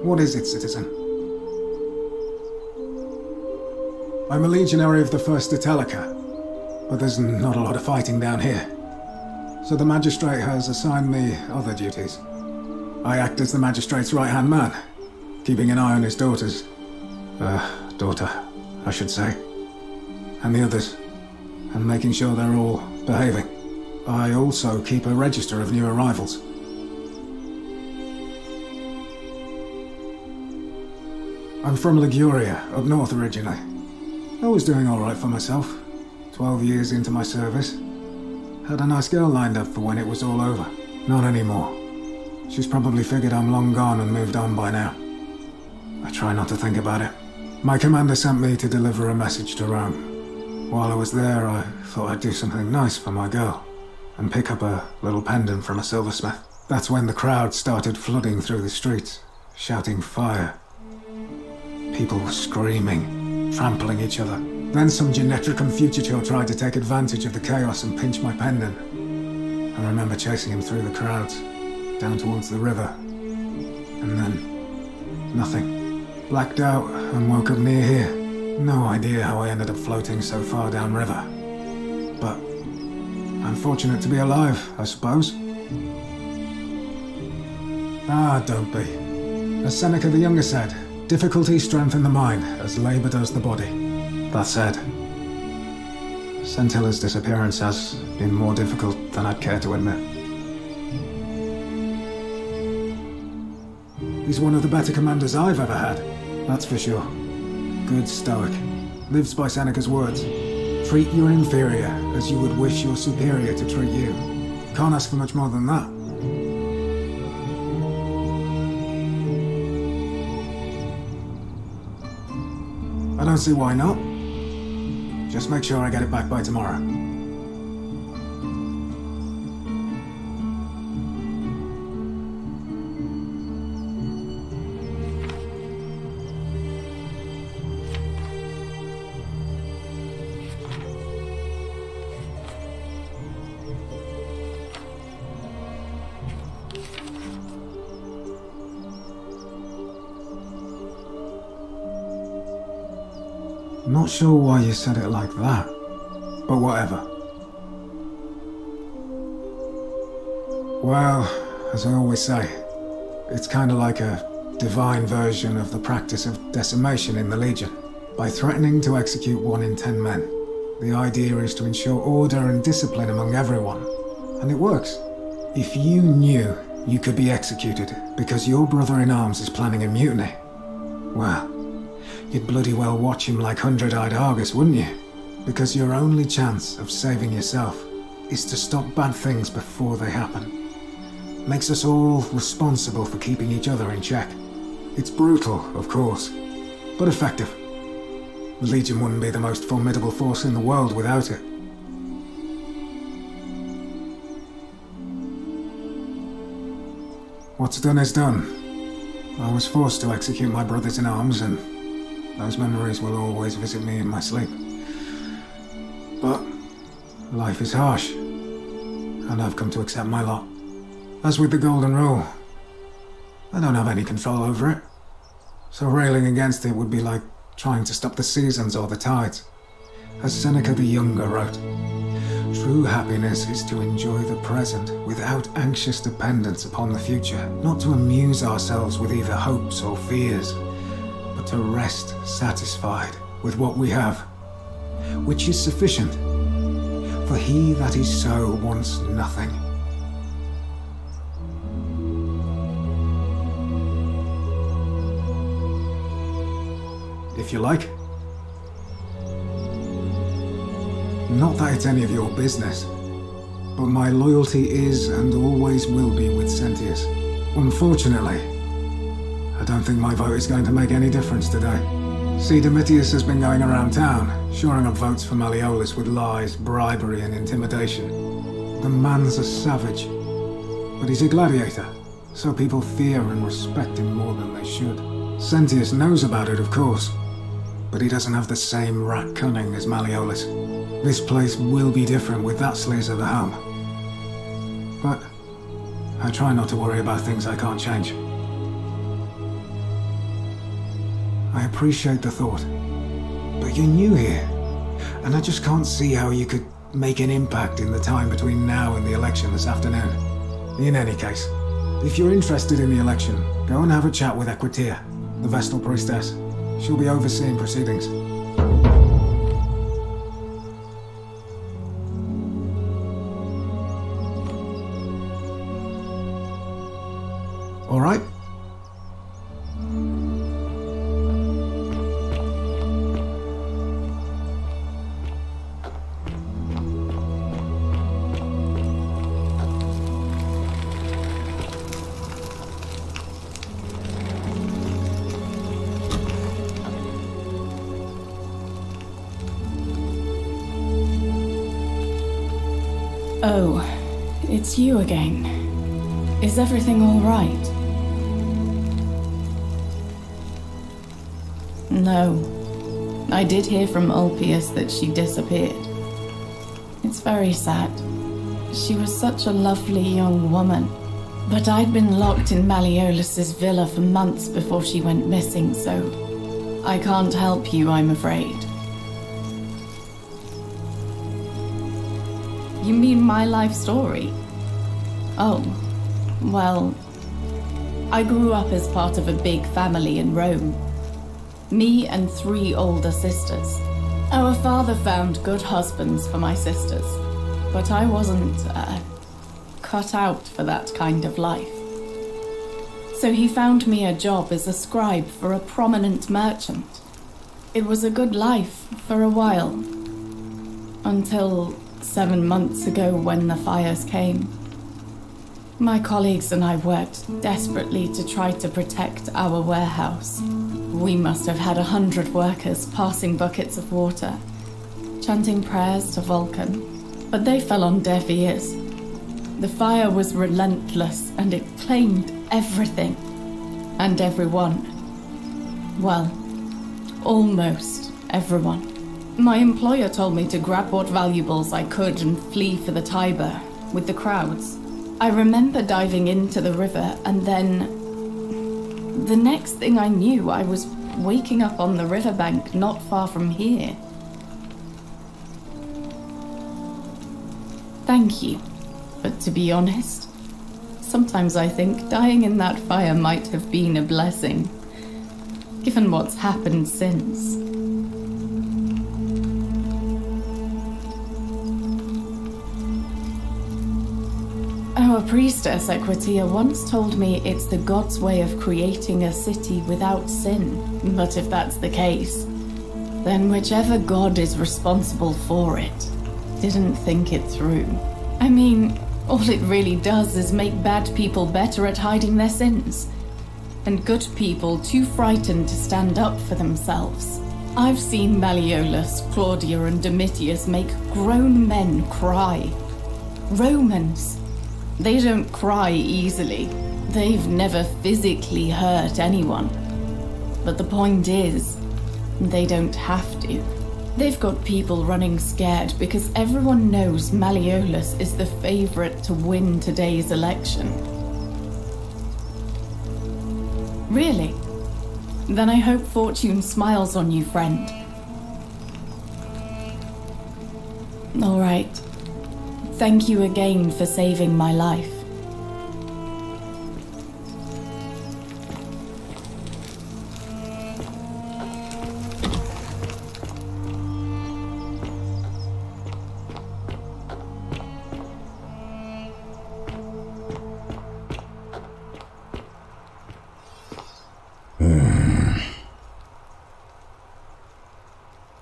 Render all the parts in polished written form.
What is it, citizen? I'm a legionary of the 1st Italica, but there's not a lot of fighting down here. So the magistrate has assigned me other duties. I act as the magistrate's right-hand man, keeping an eye on his daughters. Daughter, I should say. And the others, and making sure they're all behaving. I also keep a register of new arrivals. I'm from Liguria, up north originally. I was doing alright for myself. 12 years into my service. Had a nice girl lined up for when it was all over. Not anymore. She's probably figured I'm long gone and moved on by now. I try not to think about it. My commander sent me to deliver a message to Rome. While I was there, I thought I'd do something nice for my girl and pick up a little pendant from a silversmith. That's when the crowd started flooding through the streets, shouting fire. People were screaming, trampling each other. Then some genetricum fugitor tried to take advantage of the chaos and pinch my pendant. I remember chasing him through the crowds, down towards the river. And then, nothing. Blacked out and woke up near here. No idea how I ended up floating so far downriver. But I'm fortunate to be alive, I suppose. Ah, don't be. As Seneca the Younger said, difficulty strengthens the mind as labour does the body. That said, Scintilla's disappearance has been more difficult than I'd care to admit. He's one of the better commanders I've ever had, that's for sure. Good stoic. Lives by Seneca's words. Treat your inferior as you would wish your superior to treat you. Can't ask for much more than that. I don't see why not. Just make sure I get it back by tomorrow. Not sure why you said it like that, but whatever. Well, as I always say, it's kinda like a divine version of the practice of decimation in the Legion. By threatening to execute 1 in 10 men, the idea is to ensure order and discipline among everyone. And it works. If you knew you could be executed because your brother-in-arms is planning a mutiny, well, you'd bloody well watch him like 100-eyed Argus, wouldn't you? Because your only chance of saving yourself is to stop bad things before they happen. Makes us all responsible for keeping each other in check. It's brutal, of course, but effective. The Legion wouldn't be the most formidable force in the world without it. What's done is done. I was forced to execute my brothers-in-arms, and those memories will always visit me in my sleep. But life is harsh, and I've come to accept my lot. As with the Golden Rule, I don't have any control over it, so railing against it would be like trying to stop the seasons or the tides. As Seneca the Younger wrote, true happiness is to enjoy the present without anxious dependence upon the future, not to amuse ourselves with either hopes or fears, but to rest satisfied with what we have, which is sufficient. For he that is so wants nothing. If you like. Not that it's any of your business, but my loyalty is and always will be with Sentius. Unfortunately, I don't think my vote is going to make any difference today. See, Domitius has been going around town, shoring up votes for Malleolus with lies, bribery and intimidation. The man's a savage, but he's a gladiator, so people fear and respect him more than they should. Sentius knows about it, of course, but he doesn't have the same rat cunning as Malleolus. This place will be different with that sleaze at the helm. But I try not to worry about things I can't change. I appreciate the thought. But you're new here, and I just can't see how you could make an impact in the time between now and the election this afternoon. In any case, if you're interested in the election, go and have a chat with Equitia, the Vestal Priestess. She'll be overseeing proceedings. All right? Oh, it's you again. Is everything all right? No. I did hear from Ulpius that she disappeared. It's very sad. She was such a lovely young woman. But I'd been locked in Malleolus's villa for months before she went missing, so I can't help you, I'm afraid. You mean my life story? Oh, well, I grew up as part of a big family in Rome. Me and 3 older sisters. Our father found good husbands for my sisters, but I wasn't, cut out for that kind of life. So he found me a job as a scribe for a prominent merchant. It was a good life for a while, until 7 months ago when the fires came. My colleagues and I worked desperately to try to protect our warehouse. We must have had 100 workers passing buckets of water, chanting prayers to Vulcan, but they fell on deaf ears. The fire was relentless and it claimed everything and everyone. Well, almost everyone. My employer told me to grab what valuables I could and flee for the Tiber with the crowds. I remember diving into the river and then the next thing I knew, I was waking up on the riverbank not far from here. Thank you. But to be honest, sometimes I think dying in that fire might have been a blessing, given what's happened since. Our priestess, Equitia, once told me it's the god's way of creating a city without sin. But if that's the case, then whichever god is responsible for it didn't think it through. I mean, all it really does is make bad people better at hiding their sins, and good people too frightened to stand up for themselves. I've seen Malleolus, Claudia, and Domitius make grown men cry. Romans. They don't cry easily. They've never physically hurt anyone. But the point is, they don't have to. They've got people running scared because everyone knows Malleolus is the favorite to win today's election. Really? Then I hope fortune smiles on you, friend. All right. Thank you again for saving my life.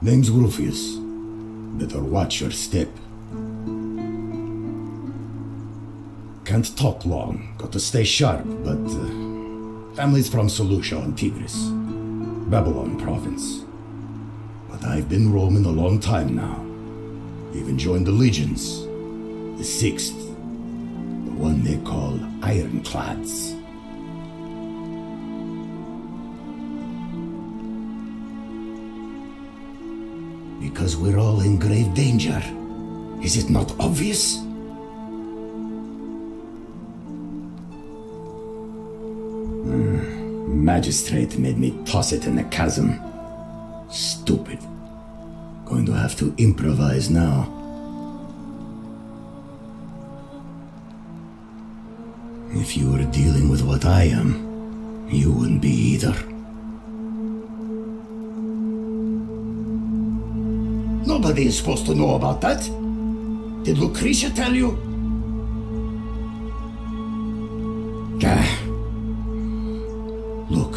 Name's Rufius. Better watch your step. Can't talk long, got to stay sharp, but family's from Seleucia on Tigris, Babylon province. But I've been roaming a long time now. Even joined the legions, the 6th, the one they call Ironclads. Because we're all in grave danger. Is it not obvious? magistrate made me toss it in the chasm. Stupid. Going to have to improvise now. If you were dealing with what I am, you wouldn't be either. Nobody is supposed to know about that. Did Lucretia tell you? Gah. Look,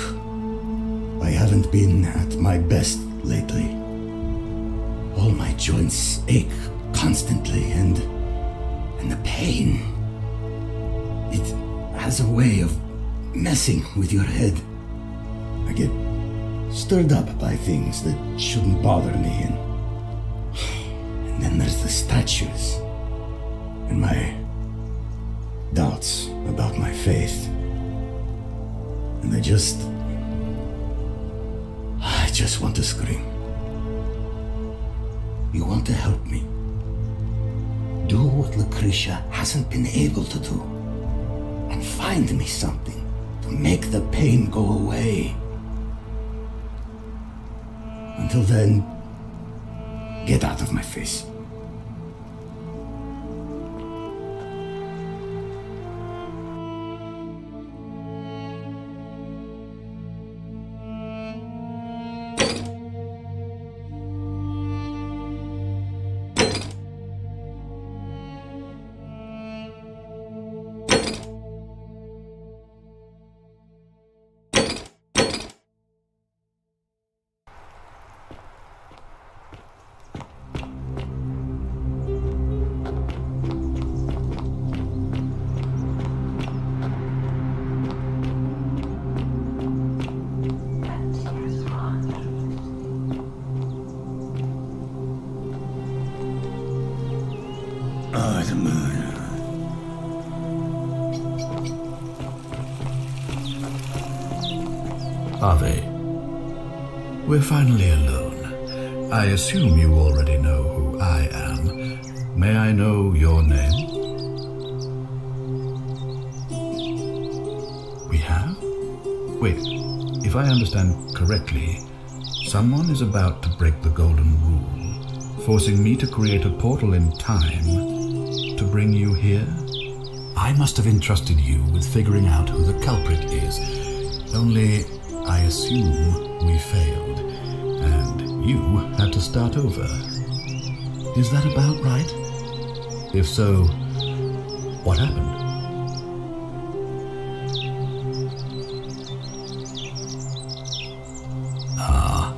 I haven't been at my best lately. All my joints ache constantly, and the pain, it has a way of messing with your head. I get stirred up by things that shouldn't bother me, and then there's the statues, and my doubts about my faith. And I just want to scream. You want to help me? Do what Lucretia hasn't been able to do, and find me something to make the pain go away. Until then, get out of my face. Oh, the moon. Are they? We're finally alone. I assume you already know who I am. May I know your name? We have? Wait, if I understand correctly, someone is about to break the golden rule, forcing me to create a portal in time to bring you here? I must have entrusted you with figuring out who the culprit is. Only, I assume we failed, and you had to start over. Is that about right? If so, what happened? Ah,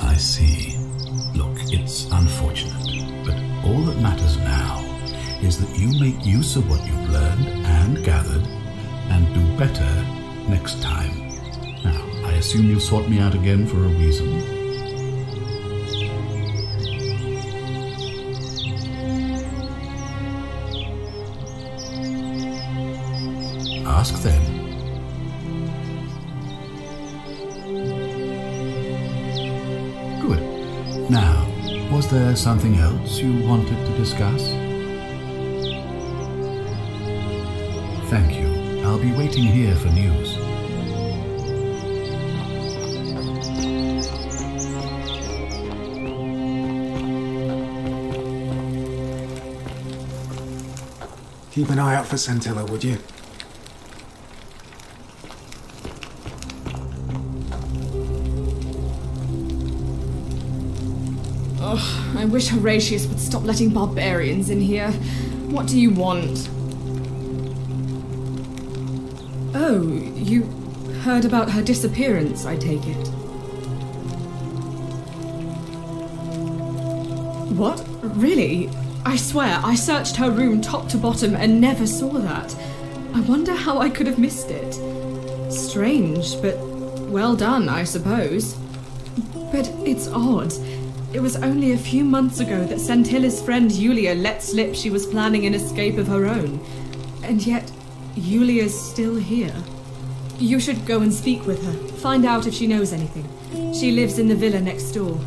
I see. Look, it's unfortunate, but all that matters now is that you make use of what you've learned and gathered, and do better next time. Now, I assume you sought me out again for a reason. Ask then. Good. Now, was there something else you wanted to discuss? Thank you. I'll be waiting here for news. Keep an eye out for Scintilla, would you? Oh, I wish Horatius would stop letting barbarians in here. What do you want? Oh, you heard about her disappearance, I take it. What? Really? I swear, I searched her room top to bottom and never saw that. I wonder how I could have missed it. Strange, but well done, I suppose. But it's odd. It was only a few months ago that Scintilla's friend Yulia let slip she was planning an escape of her own. And yet, Yulia's still here. You should go and speak with her. Find out if she knows anything. She lives in the villa next door.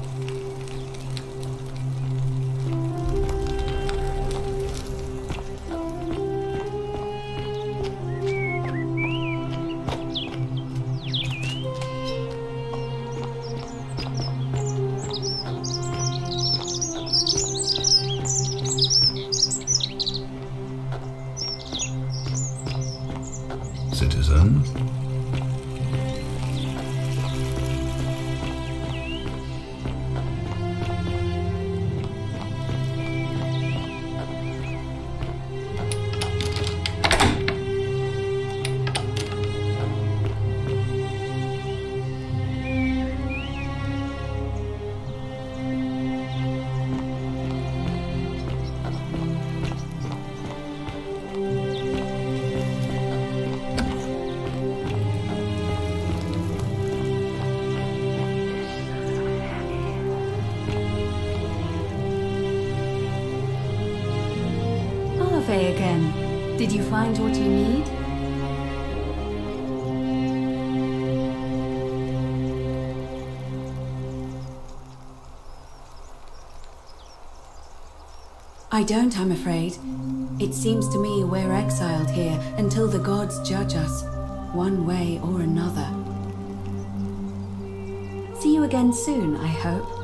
again. Did you find what you need? I don't, I'm afraid. It seems to me we're exiled here until the gods judge us, one way or another. See you again soon, I hope.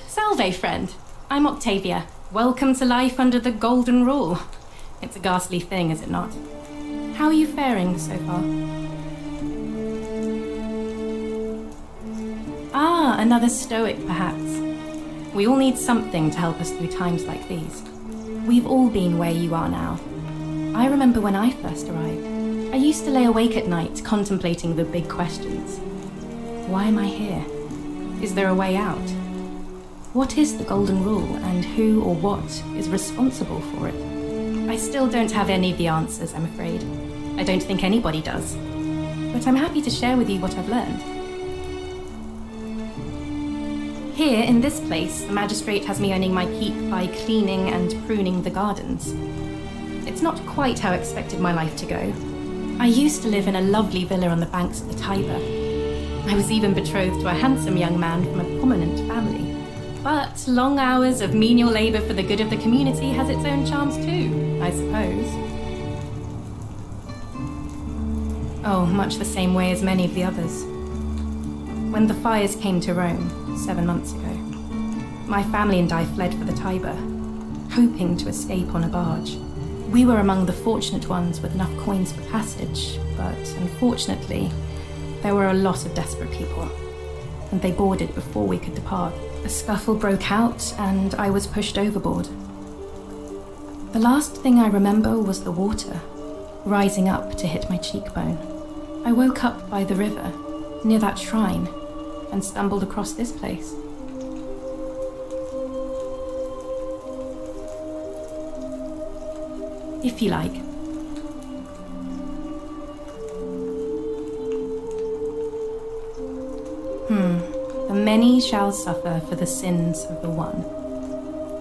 Salve, friend. I'm Octavia. Welcome to life under the Golden Rule. It's a ghastly thing, is it not? How are you faring so far? Ah, another stoic, perhaps. We all need something to help us through times like these. We've all been where you are now. I remember when I first arrived. I used to lay awake at night contemplating the big questions. Why am I here? Is there a way out? What is the Golden Rule, and who or what is responsible for it? I still don't have any of the answers, I'm afraid. I don't think anybody does. But I'm happy to share with you what I've learned. Here, in this place, the magistrate has me earning my keep by cleaning and pruning the gardens. It's not quite how I expected my life to go. I used to live in a lovely villa on the banks of the Tiber. I was even betrothed to a handsome young man from a prominent family. But long hours of menial labour for the good of the community has its own charms too, I suppose. Oh, much the same way as many of the others. When the fires came to Rome 7 months ago, my family and I fled for the Tiber, hoping to escape on a barge. We were among the fortunate ones with enough coins for passage, but unfortunately, there were a lot of desperate people, and they boarded before we could depart. A scuffle broke out, and I was pushed overboard. The last thing I remember was the water, rising up to hit my cheekbone. I woke up by the river, near that shrine, and stumbled across this place. If you like. The many shall suffer for the sins of the one.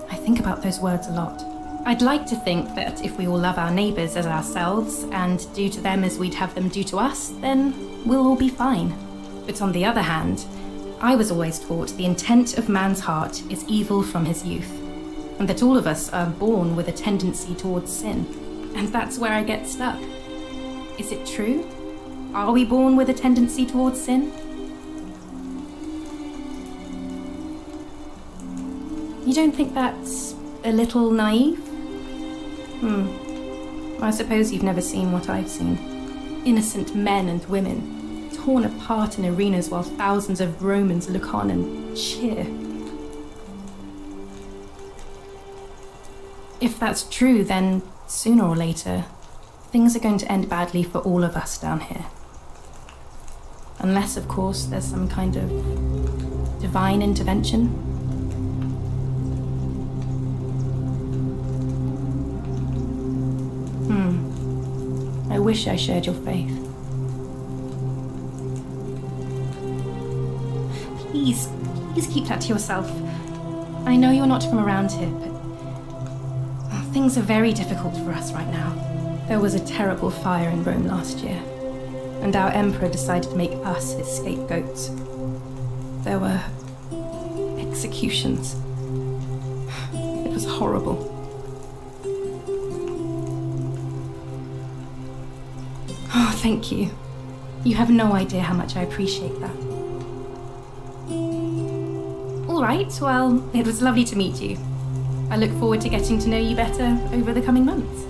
I think about those words a lot. I'd like to think that if we all love our neighbours as ourselves and do to them as we'd have them do to us, then we'll all be fine. But on the other hand, I was always taught the intent of man's heart is evil from his youth, and that all of us are born with a tendency towards sin. And that's where I get stuck. Is it true? Are we born with a tendency towards sin? You don't think that's a little naive? I suppose you've never seen what I've seen. innocent men and women, torn apart in arenas while thousands of Romans look on and cheer. If that's true, then sooner or later, things are going to end badly for all of us down here. Unless, of course, there's some kind of divine intervention. I wish I shared your faith. Please keep that to yourself. I know you're not from around here, but things are very difficult for us right now. There was a terrible fire in Rome last year, and our emperor decided to make us his scapegoats. There were executions. It was horrible. Oh, thank you. You have no idea how much I appreciate that. All right, well, it was lovely to meet you. I look forward to getting to know you better over the coming months.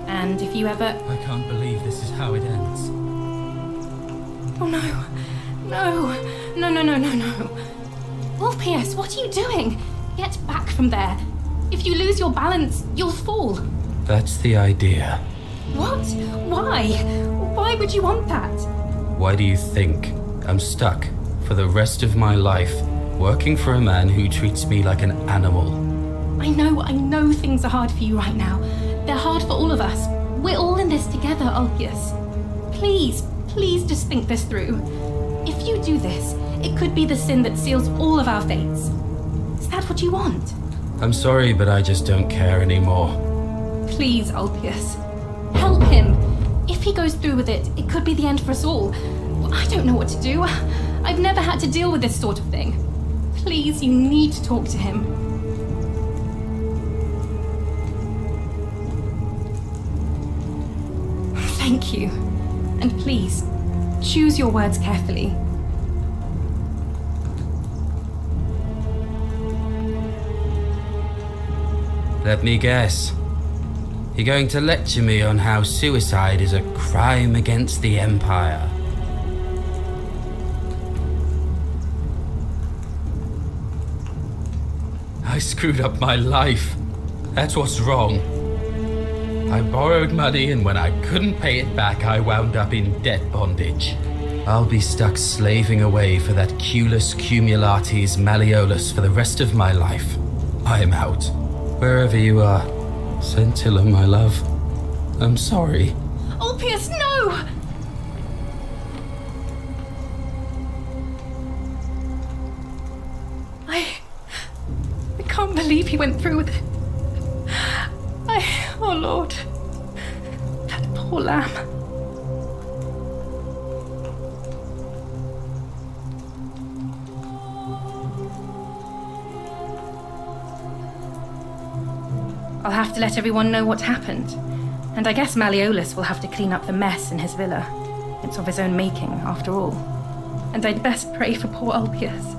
And if you ever... I can't believe this is how it ends. Oh, no. No. Orpheus, what are you doing? Get back from there. If you lose your balance, you'll fall. That's the idea. What? Why? Why would you want that? Why do you think I'm stuck for the rest of my life working for a man who treats me like an animal? I know things are hard for you right now. They're hard for all of us. We're all in this together, Ulpius. Please just think this through. If you do this, it could be the sin that seals all of our fates. Is that what you want? I'm sorry, but I just don't care anymore. Please, Ulpius. Help him. If he goes through with it, it could be the end for us all. I don't know what to do. I've never had to deal with this sort of thing. Please, you need to talk to him. Thank you. And please, choose your words carefully. Let me guess. You're going to lecture me on how suicide is a crime against the Empire. I screwed up my life. That's what's wrong. I borrowed money, and when I couldn't pay it back, I wound up in debt bondage. I'll be stuck slaving away for that Culus Cumulatis Malleolus for the rest of my life. I'm out. Wherever you are. Scintilla, my love. I'm sorry. Ulpius, no! I can't believe he went through with it. Oh Lord. That poor lamb. I'll have to let everyone know what's happened. And I guess Malleolus will have to clean up the mess in his villa. It's of his own making, after all. And I'd best pray for poor Ulpius.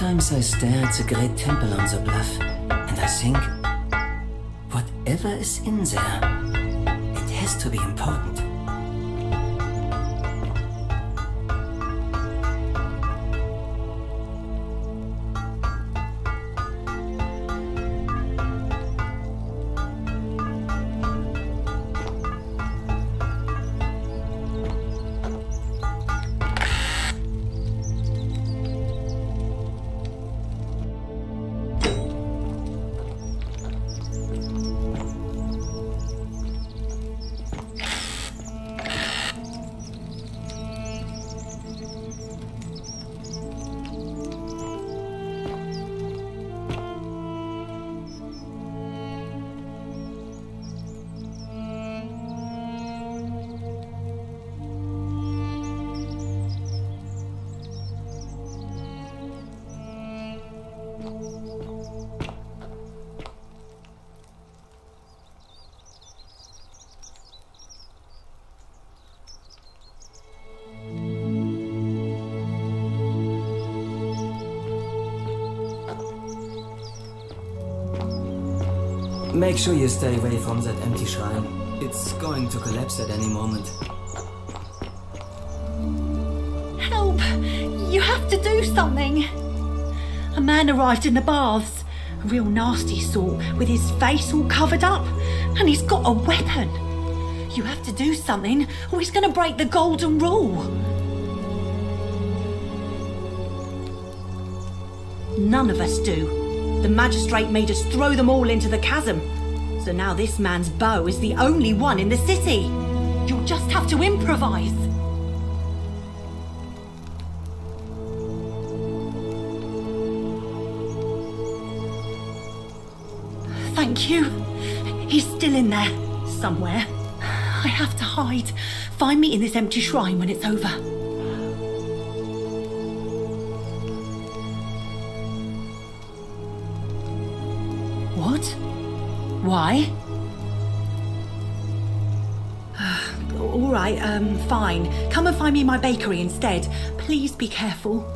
Sometimes I stare at the great temple on the bluff, and I think, whatever is in there, it has to be important. Make sure you stay away from that empty shrine. It's going to collapse at any moment. Help! You have to do something! A man arrived in the baths. A real nasty sort, with his face all covered up. And he's got a weapon. You have to do something, or he's going to break the golden rule. None of us do. The magistrate made us throw them all into the chasm. So now this man's bow is the only one in the city. You'll just have to improvise. Thank you. He's still in there, somewhere. I have to hide. Find me in this empty shrine when it's over. What? Why? All right, fine. Come and find me in my bakery instead. Please be careful.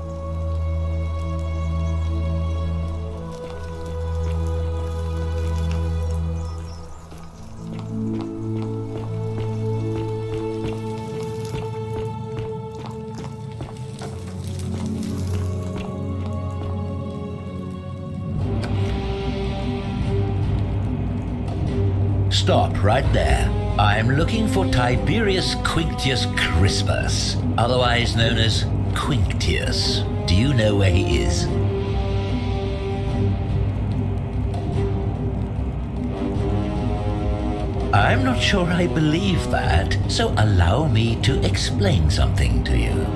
Stop right there. I'm looking for Tiberius Quinctius Crispus, otherwise known as Quinctius. Do you know where he is? I'm not sure I believe that, so allow me to explain something to you.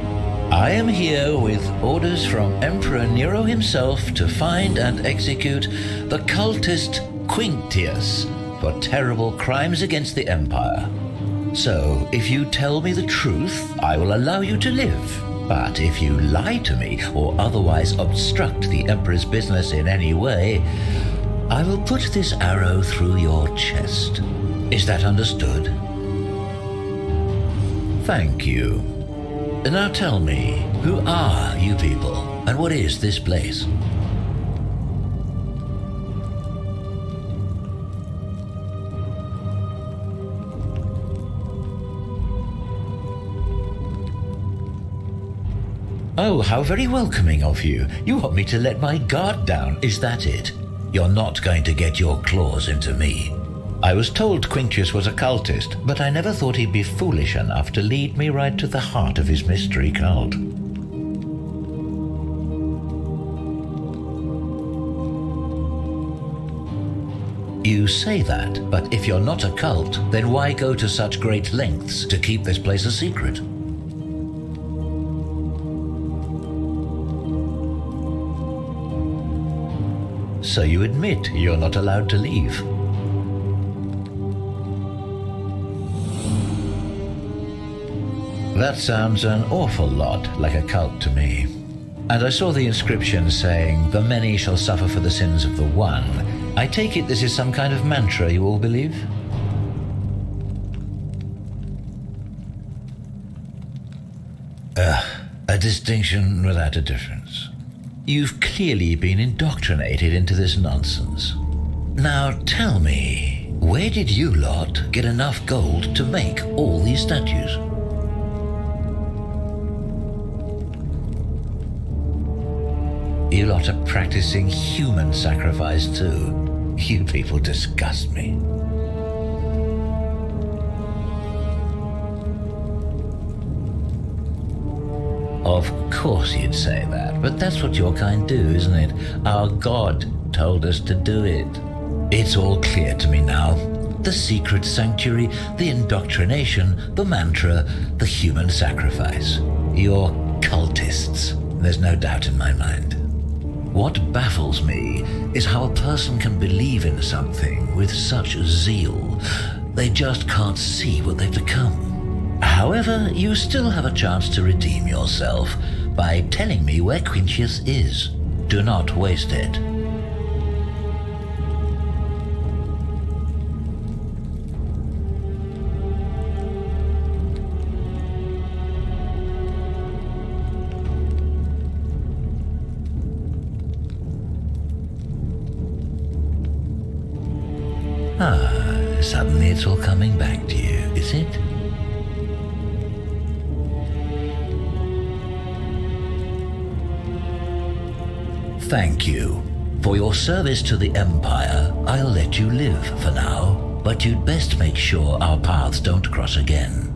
I am here with orders from Emperor Nero himself to find and execute the cultist Quinctius for terrible crimes against the Empire. So, if you tell me the truth, I will allow you to live. But if you lie to me or otherwise obstruct the Emperor's business in any way, I will put this arrow through your chest. Is that understood? Thank you. Now tell me, who are you people, and what is this place? Oh, how very welcoming of you. You want me to let my guard down, is that it? You're not going to get your claws into me. I was told Quinctius was a cultist, but I never thought he'd be foolish enough to lead me right to the heart of his mystery cult. You say that, but if you're not a cult, then why go to such great lengths to keep this place a secret? So you admit you're not allowed to leave? That sounds an awful lot like a cult to me. And I saw the inscription saying, "The many shall suffer for the sins of the one." I take it this is some kind of mantra you all believe? A distinction without a difference. You've clearly been indoctrinated into this nonsense. Now tell me, where did you lot get enough gold to make all these statues? You lot are practicing human sacrifice too. You people disgust me. Of course you'd say that, but that's what your kind do, isn't it? Our God told us to do it. It's all clear to me now. The secret sanctuary, the indoctrination, the mantra, the human sacrifice. You're cultists. There's no doubt in my mind. What baffles me is how a person can believe in something with such zeal. They just can't see what they've become. However, you still have a chance to redeem yourself by telling me where Quintius is. Do not waste it. Suddenly it's all coming back to you, is it? Thank you. For your service to the Empire, I'll let you live for now, but you'd best make sure our paths don't cross again.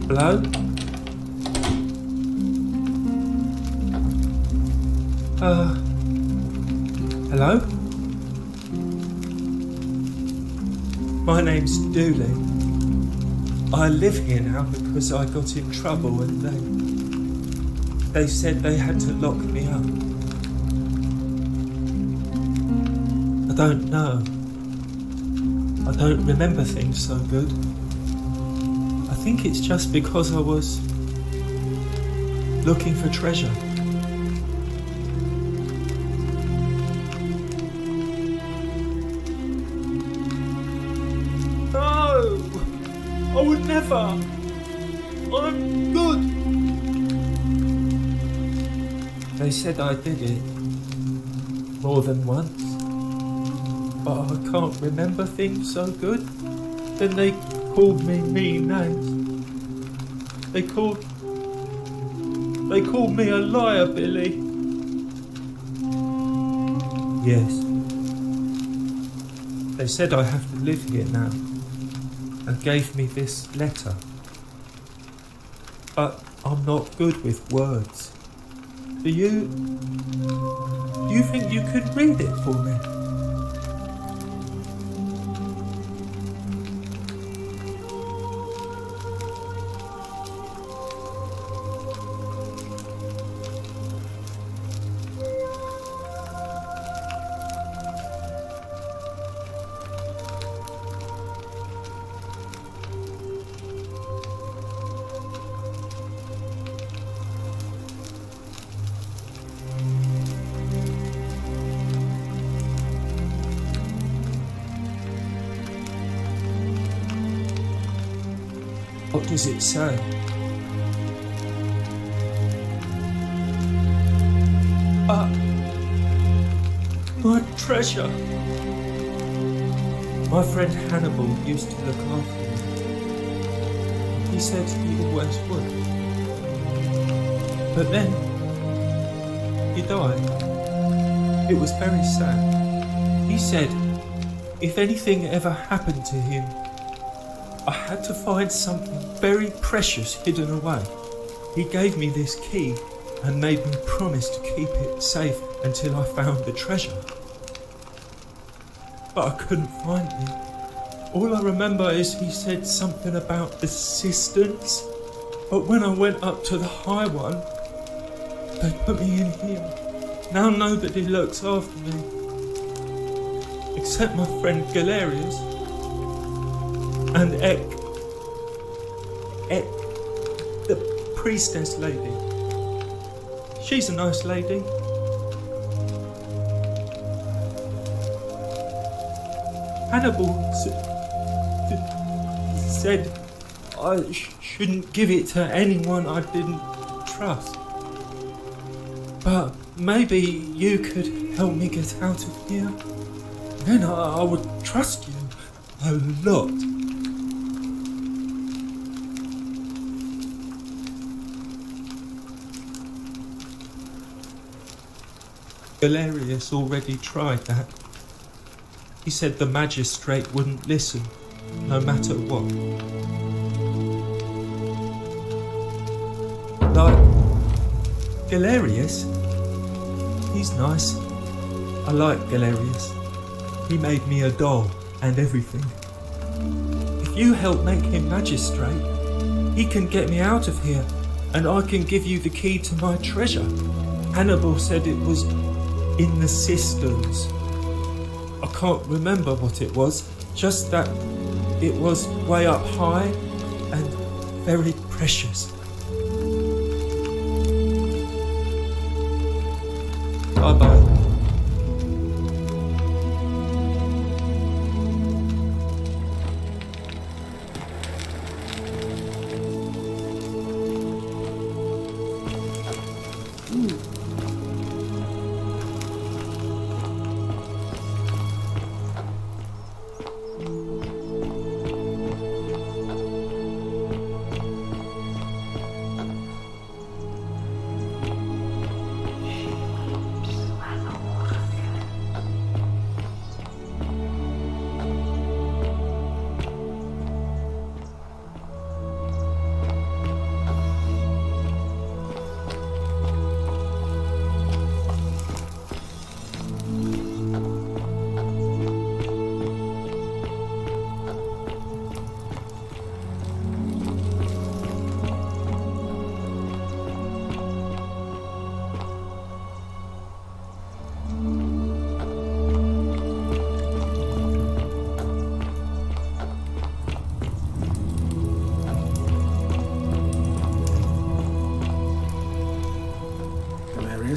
Hello? Hello? My name's Dooley. I live here now because I got in trouble and they said they had to lock me up. I don't know. I don't remember things so good. I think it's just because I was looking for treasure. No! I would never! I'm good! They said I did it more than once, but I can't remember things so good. Then they called me mean names. They called me a liar, Billy. Yes. They said I have to live here now and gave me this letter. But I'm not good with words. Do you think you could read it for me? What does it say? My treasure! My friend Hannibal used to look after me. He said he always would. But then, he died. It was very sad. He said if anything ever happened to him, I had to find something very precious hidden away. He gave me this key and made me promise to keep it safe until I found the treasure. But I couldn't find it. All I remember is he said something about assistance, but when I went up to the high one, they put me in here. Now nobody looks after me, except my friend Galerius. And Ek, the priestess lady. She's a nice lady. Hannibal said I shouldn't give it to anyone I didn't trust. But maybe you could help me get out of here. Then I would trust you a lot. Galerius already tried that. He said the magistrate wouldn't listen, no matter what. Like, Galerius? He's nice. I like Galerius. He made me a doll and everything. If you help make him magistrate, he can get me out of here and I can give you the key to my treasure. Hannibal said it was in the cisterns. I can't remember what it was, just that it was way up high and very precious. Bye-bye.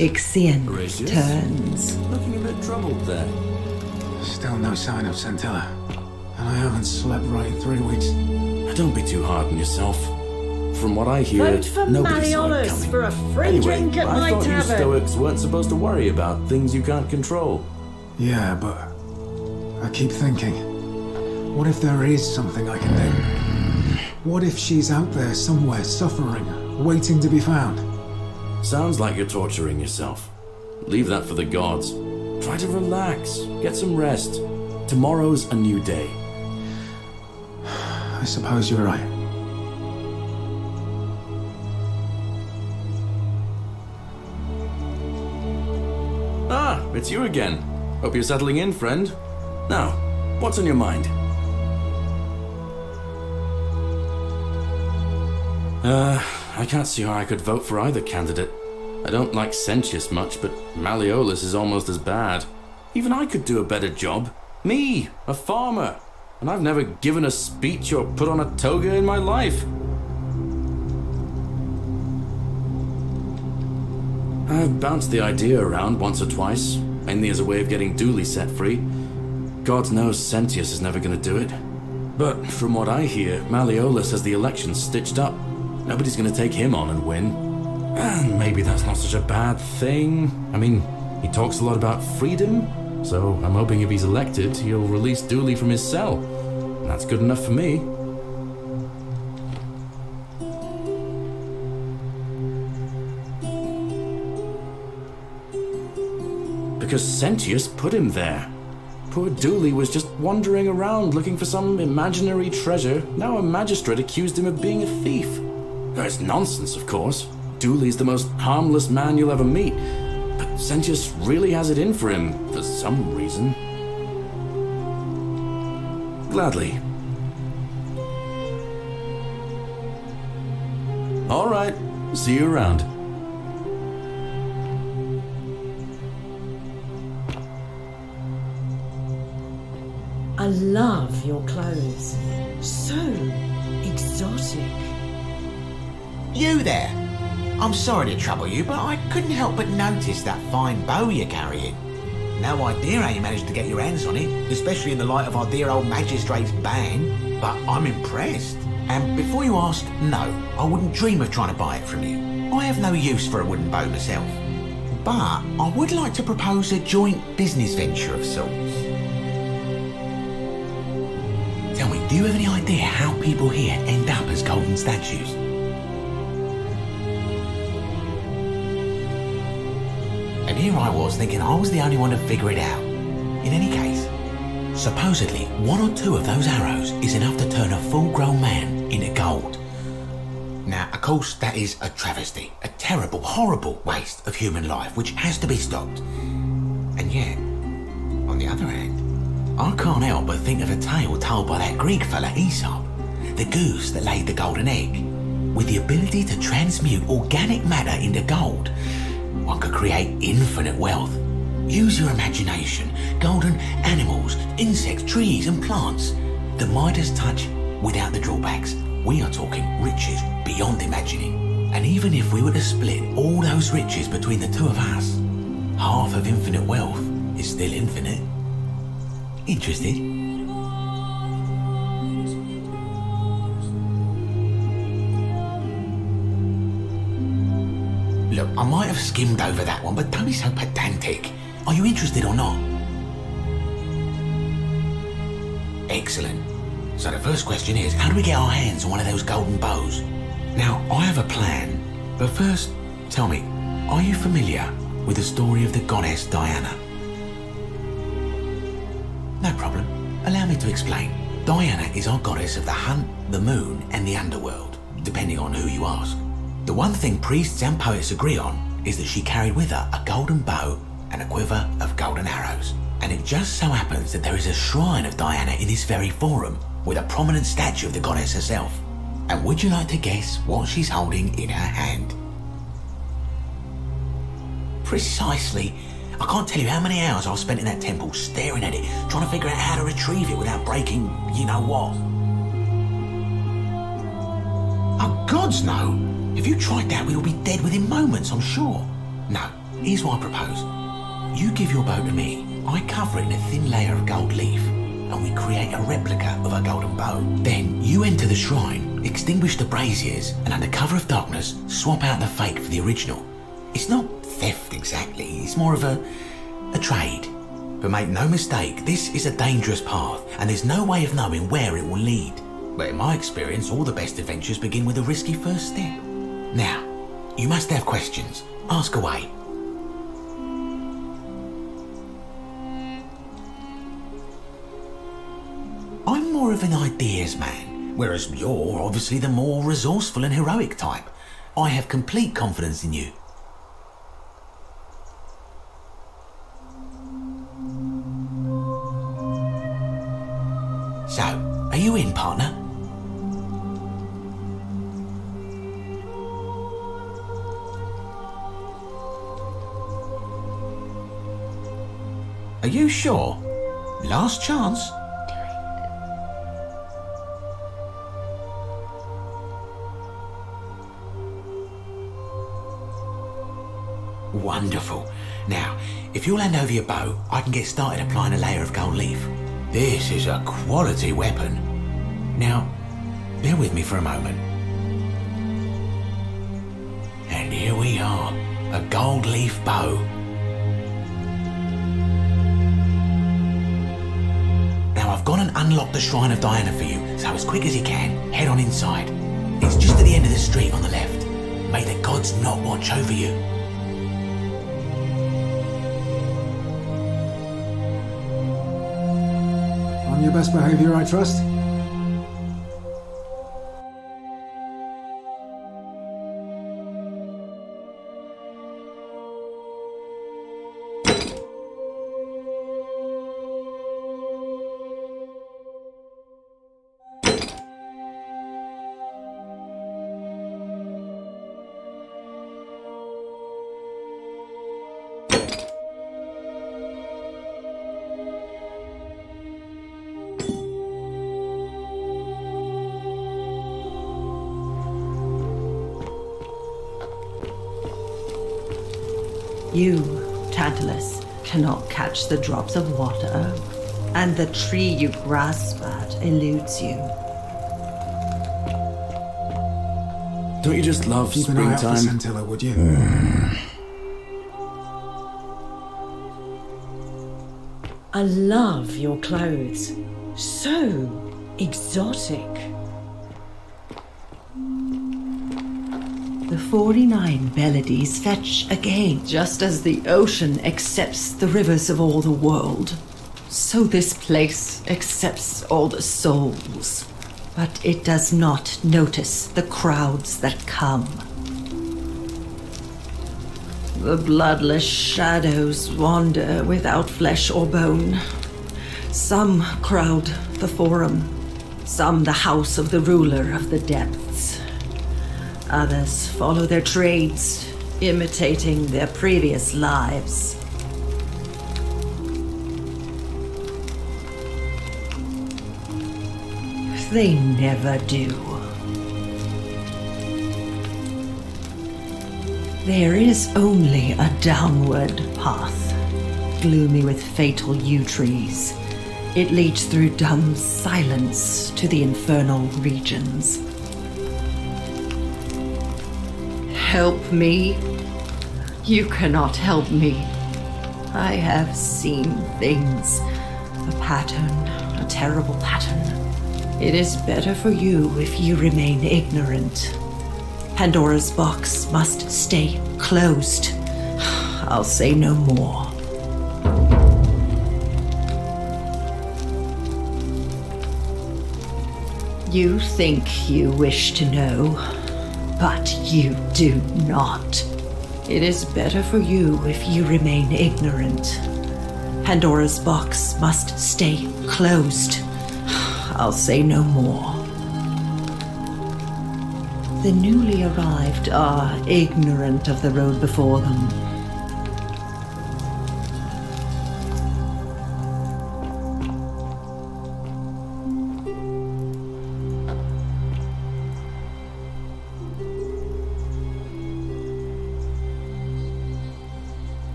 Ixian turns. Looking a bit troubled there. Still no sign of Centilla. And I haven't slept right in 3 weeks. Don't be too hard on yourself. From what I hear, Vote for nobody saw it Mariolas coming. for a free drink at my I thought you tavern. Stoics weren't supposed to worry about things you can't control. Yeah, but I keep thinking, what if there is something I can do? What if she's out there somewhere suffering, waiting to be found? Sounds like you're torturing yourself. Leave that for the gods. Try to relax, get some rest. Tomorrow's a new day. I suppose you're right. Ah, it's you again. Hope you're settling in, friend. Now, what's on your mind? I can't see how I could vote for either candidate. I don't like Sentius much, but Malleolus is almost as bad. Even I could do a better job. Me, a farmer. And I've never given a speech or put on a toga in my life. I've bounced the idea around once or twice, mainly as a way of getting Dooley set free. God knows Sentius is never going to do it. But from what I hear, Malleolus has the election stitched up. Nobody's going to take him on and win. And maybe that's not such a bad thing. I mean, he talks a lot about freedom, so I'm hoping if he's elected, he'll release Dooley from his cell. And that's good enough for me. Because Sentius put him there. Poor Dooley was just wandering around looking for some imaginary treasure. Now a magistrate accused him of being a thief. It's nonsense, of course. Dooley's the most harmless man you'll ever meet. But Sentius really has it in for him, for some reason. Gladly. All right. See you around. I love your clothes. So exotic. You there? I'm sorry to trouble you, but I couldn't help but notice that fine bow you're carrying. No idea how you managed to get your hands on it, especially in the light of our dear old magistrate's ban, but I'm impressed. And before you ask, no, I wouldn't dream of trying to buy it from you. I have no use for a wooden bow myself. But I would like to propose a joint business venture of sorts. Tell me, do you have any idea how people here end up as golden statues? And here I was thinking I was the only one to figure it out. In any case, supposedly 1 or 2 of those arrows is enough to turn a full-grown man into gold. Now, of course, that is a travesty, a terrible, horrible waste of human life which has to be stopped. And yet, on the other hand, I can't help but think of a tale told by that Greek fella Aesop, the goose that laid the golden egg. With the ability to transmute organic matter into gold, one could create infinite wealth. Use your imagination. Golden animals, insects, trees and plants. The Midas touch without the drawbacks. We are talking riches beyond imagining. And even if we were to split all those riches between the 2 of us, half of infinite wealth is still infinite. Interested? Look, I might have skimmed over that one, but don't be so pedantic. Are you interested or not? Excellent. So the first question is, how do we get our hands on one of those golden bows? Now, I have a plan, but first, tell me, are you familiar with the story of the goddess Diana? No problem. Allow me to explain. Diana is our goddess of the hunt, the moon, and the underworld, depending on who you ask. The one thing priests and poets agree on is that she carried with her a golden bow and a quiver of golden arrows. And it just so happens that there is a shrine of Diana in this very forum, with a prominent statue of the goddess herself. And would you like to guess what she's holding in her hand? Precisely. I can't tell you how many hours I've spent in that temple staring at it, trying to figure out how to retrieve it without breaking you know what. Oh, gods no! If you tried that, we'd all be dead within moments, I'm sure. No, here's what I propose. You give your bow to me, I cover it in a thin layer of gold leaf, and we create a replica of a golden bow. Then you enter the shrine, extinguish the braziers, and under cover of darkness, swap out the fake for the original. It's not theft exactly, it's more of a trade. But make no mistake, this is a dangerous path, and there's no way of knowing where it will lead. But in my experience, all the best adventures begin with a risky first step. Now, you must have questions. Ask away. I'm more of an ideas man, whereas you're obviously the more resourceful and heroic type. I have complete confidence in you. So, are you in, partner? Are you sure? Last chance. Wonderful. Now, if you'll hand over your bow, I can get started applying a layer of gold leaf. This is a quality weapon. Now, bear with me for a moment. And here we are, a gold leaf bow. Now I've gone and unlocked the Shrine of Diana for you, so as quick as you can, head on inside. It's just at the end of the street on the left. May the gods not watch over you. On your best behavior, I trust? You, Tantalus, cannot catch the drops of water, and the tree you grasp at eludes you. Don't you just love Keep an eye out for springtime? Scintilla, would you? I love your clothes. So exotic. The 49 Beladies fetch again, just as the ocean accepts the rivers of all the world. So this place accepts all the souls, but it does not notice the crowds that come. The bloodless shadows wander without flesh or bone. Some crowd the forum, some the house of the ruler of the depths. Others follow their trades, imitating their previous lives. They never do. There is only a downward path, gloomy with fatal yew trees. It leads through dumb silence to the infernal regions. Help me. You cannot help me. I have seen things. A pattern, a terrible pattern. It is better for you if you remain ignorant. Pandora's box must stay closed. I'll say no more. You think you wish to know, but you do not. It is better for you if you remain ignorant. Pandora's box must stay closed. I'll say no more. The newly arrived are ignorant of the road before them.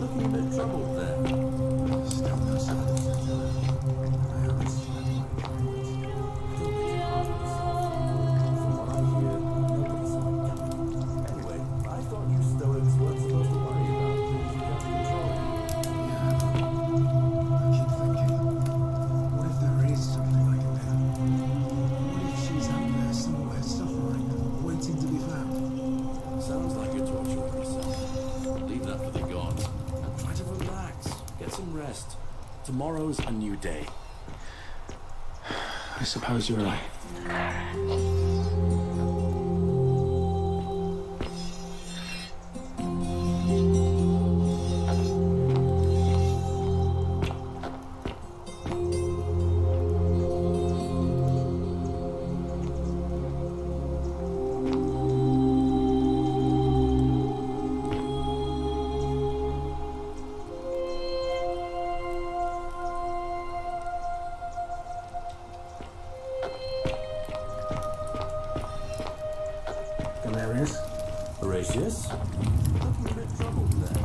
Looking a bit troubled there. Still no sign of Angela. I haven't slept like From what I hear, nobody's said. Anyway, I thought you stoics weren't supposed to worry about things you got control. I keep thinking, what if there is something I can do? What if she's out there somewhere suffering, waiting to be found? Sounds like you're torturing yourself. Leave that for the gods. And try to relax. Get some rest. Tomorrow's a new day. I suppose you're right. Hilarious. Horatius? Looking a bit troubled there.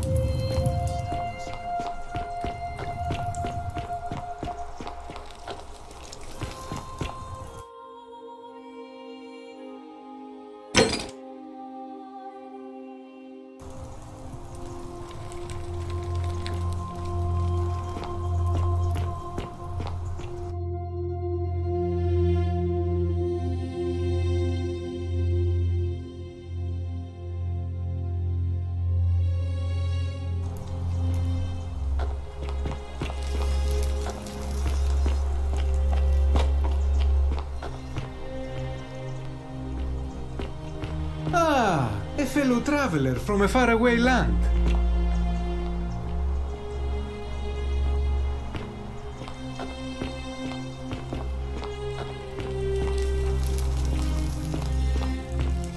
A fellow traveler from a faraway land.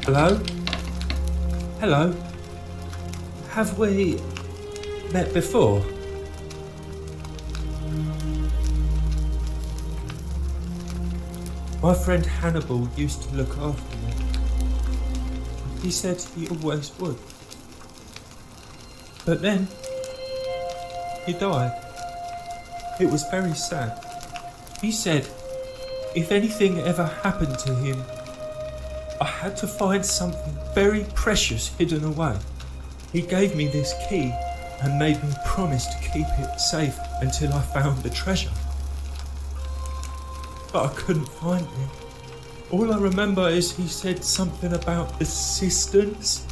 Hello? Hello? Have we met before? My friend Hannibal used to look after me. He said he always would. But then, he died. It was very sad. He said, if anything ever happened to him, I had to find something very precious hidden away. He gave me this key and made me promise to keep it safe until I found the treasure. But I couldn't find it. All I remember is he said something about the cisterns,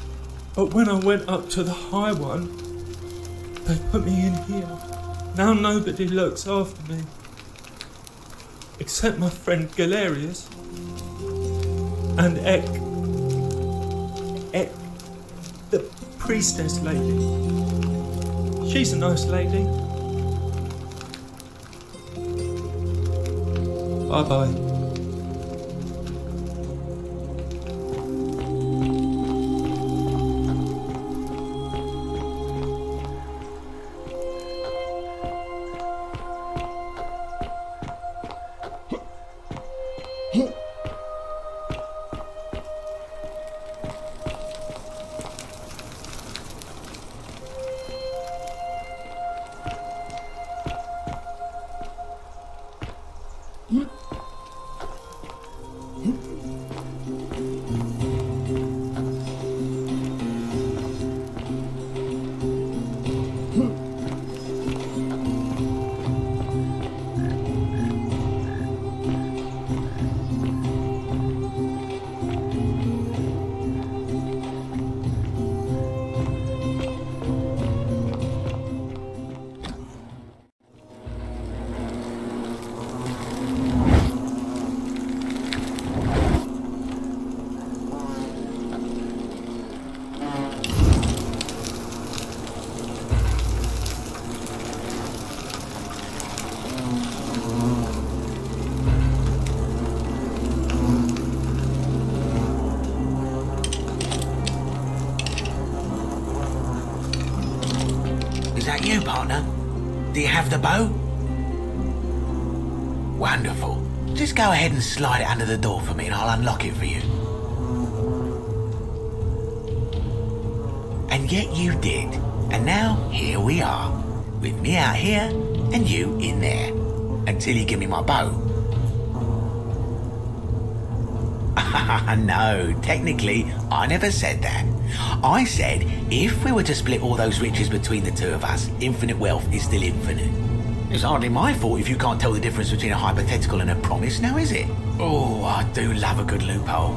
but when I went up to the high one, they put me in here. Now nobody looks after me, except my friend Galerius and Ek, the priestess lady. She's a nice lady. Bye-bye. You, partner? Do you have the bow? Wonderful. Just go ahead and slide it under the door for me and I'll unlock it for you. And yet you did. And now, here we are, with me out here and you in there, until you give me my bow. No, technically, I never said that. I said, if we were to split all those riches between the two of us, infinite wealth is still infinite. It's hardly my fault if you can't tell the difference between a hypothetical and a promise, now is it? Oh, I do love a good loophole.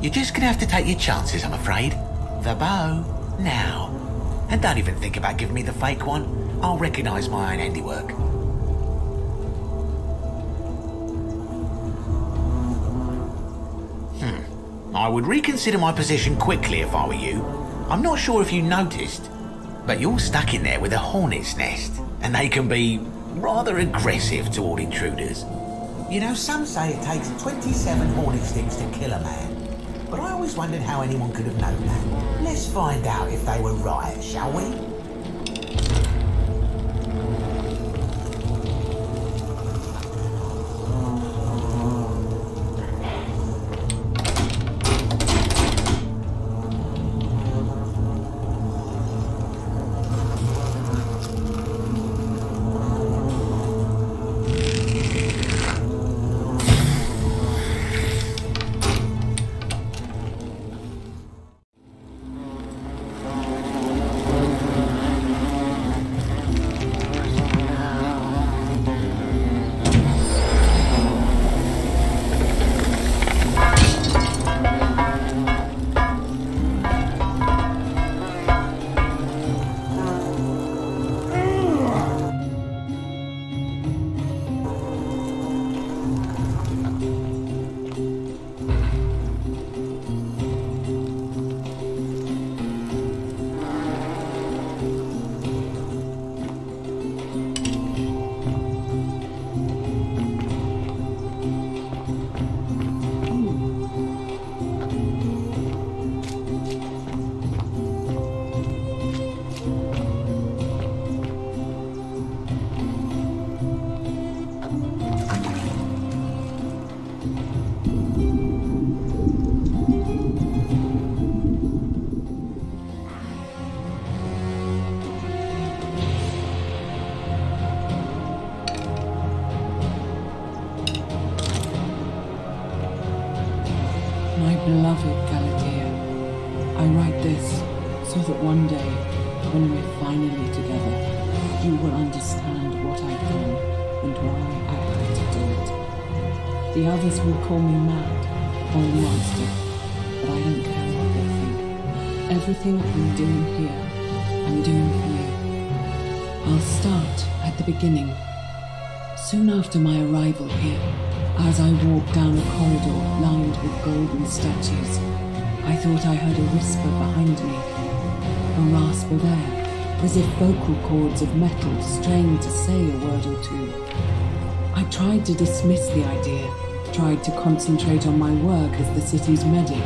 You're just gonna have to take your chances, I'm afraid. The bow, now. And don't even think about giving me the fake one. I'll recognise my own handiwork. I would reconsider my position quickly if I were you. I'm not sure if you noticed, but you're stuck in there with a hornet's nest, and they can be rather aggressive toward intruders. You know, some say it takes 27 hornet sticks to kill a man, but I always wondered how anyone could have known that. Let's find out if they were right, shall we? Beloved Galatea, I write this so that one day, when we're finally together, you will understand what I've done and why I had to do it. The others will call me mad or a monster, but I don't care what they think. Everything I'm doing here, I'm doing for you. I'll start at the beginning. Soon after my arrival here, as I walked down a corridor lined with golden statues, I thought I heard a whisper behind me, a rasp of air, as if vocal cords of metal strained to say a word or two. I tried to dismiss the idea, tried to concentrate on my work as the city's medic,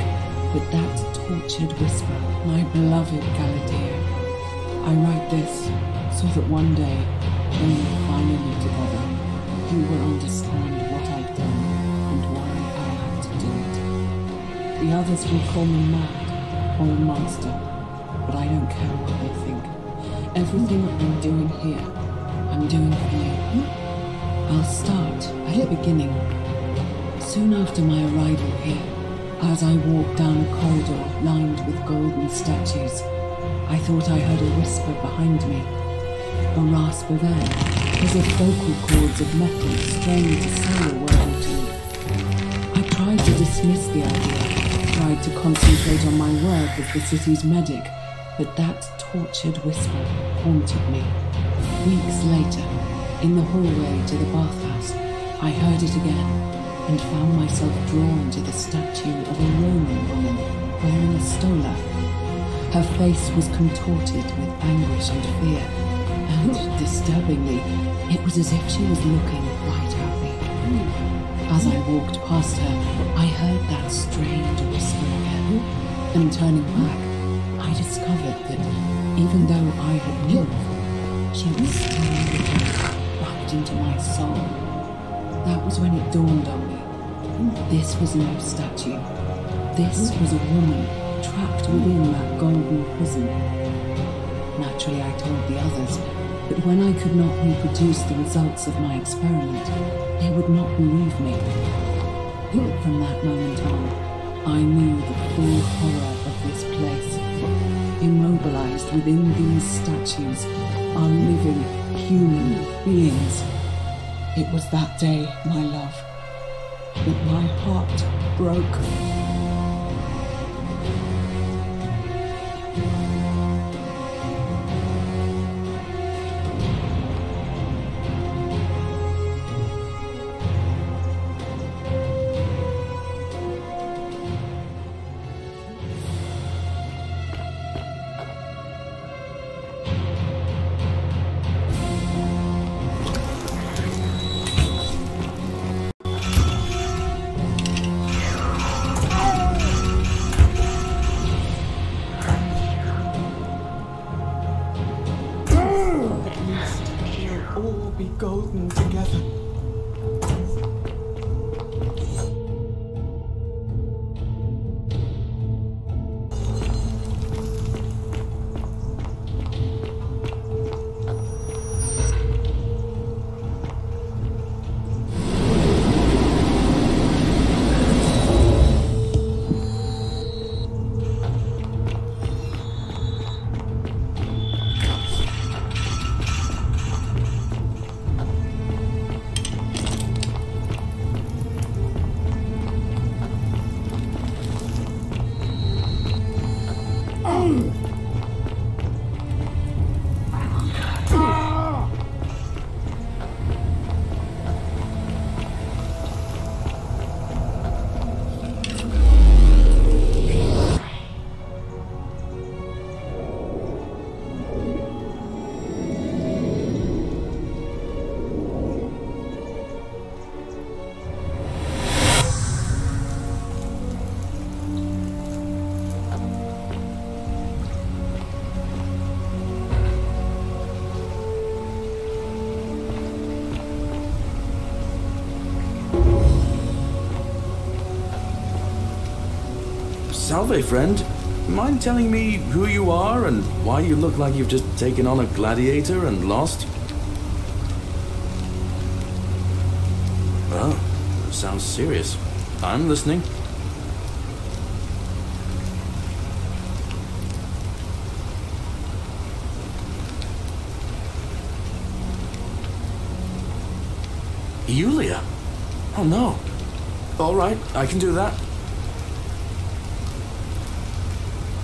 but that tortured whisper, my beloved Galatea, I write this so that one day, when we're finally together, you will understand what I've done and why I had to do it. The others will call me mad or a monster, but I don't care what they think. Everything I'm doing here, I'm doing for you. I'll start at the beginning. Soon after my arrival here, as I walked down a corridor lined with golden statues, I thought I heard a whisper behind me, a rasp of air, as if vocal cords of metal strained to say a word or two. I tried to dismiss the idea, tried to concentrate on my work as the city's medic, but that tortured whisper haunted me. Weeks later, in the hallway to the bathhouse, I heard it again and found myself drawn to the statue of a Roman woman wearing a stola. Her face was contorted with anguish and fear, and, disturbingly, it was as if she was looking right at me. As I walked past her, I heard that strange whisper again, and turning back, I discovered that even though I had moved, she was still wrapped into my soul. That was when it dawned on me. This was no statue. This was a woman trapped within that golden prison. Naturally, I told the others, but when I could not reproduce the results of my experiment, they would not believe me. From that moment on, I knew the full horror of this place. Immobilized within these statues are living human beings. It was that day, my love, that my heart broke. Golden together. Salve, friend. Mind telling me who you are and why you look like you've just taken on a gladiator and lost? Oh, sounds serious. I'm listening. Yulia? Oh no. All right, I can do that.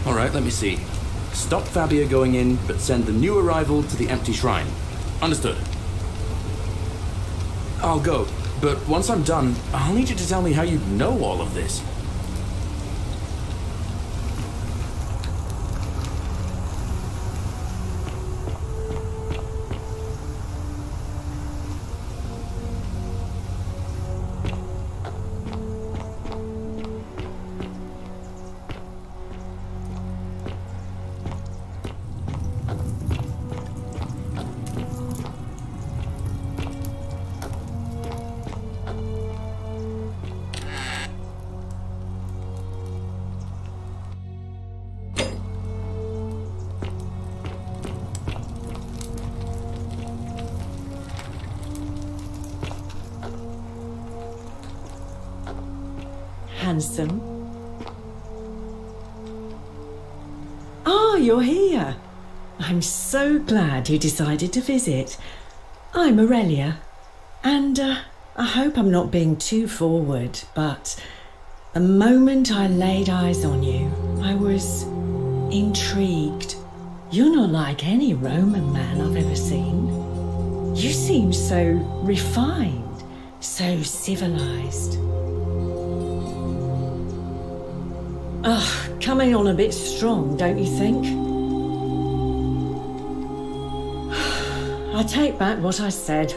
All right, let me see. Stop Fabia going in, but send the new arrival to the empty shrine. Understood. I'll go, but once I'm done, I'll need you to tell me how you know all of this. Handsome. Ah, you're here. I'm so glad you decided to visit. I'm Aurelia, and I hope I'm not being too forward, but the moment I laid eyes on you, I was intrigued. You're not like any Roman man I've ever seen. You seem so refined, so civilized. Ugh, coming on a bit strong, don't you think? I take back what I said.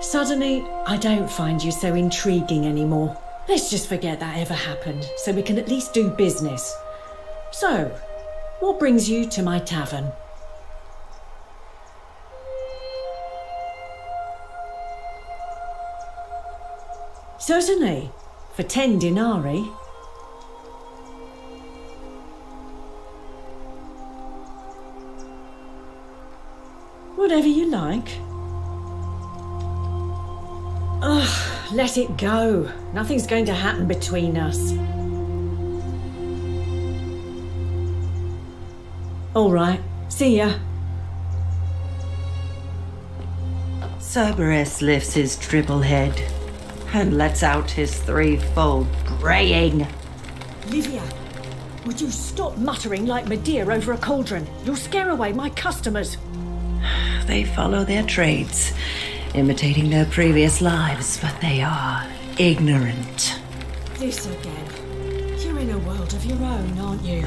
Suddenly, I don't find you so intriguing anymore. Let's just forget that ever happened, so we can at least do business. So, what brings you to my tavern? Certainly. For 10 denarii. Whatever you like. Ugh, let it go. Nothing's going to happen between us. All right, see ya. Cerberus lifts his triple head and lets out his threefold braying. Livia, would you stop muttering like Medea over a cauldron? You'll scare away my customers. They follow their trades, imitating their previous lives, but they are ignorant. This again. You're in a world of your own, aren't you?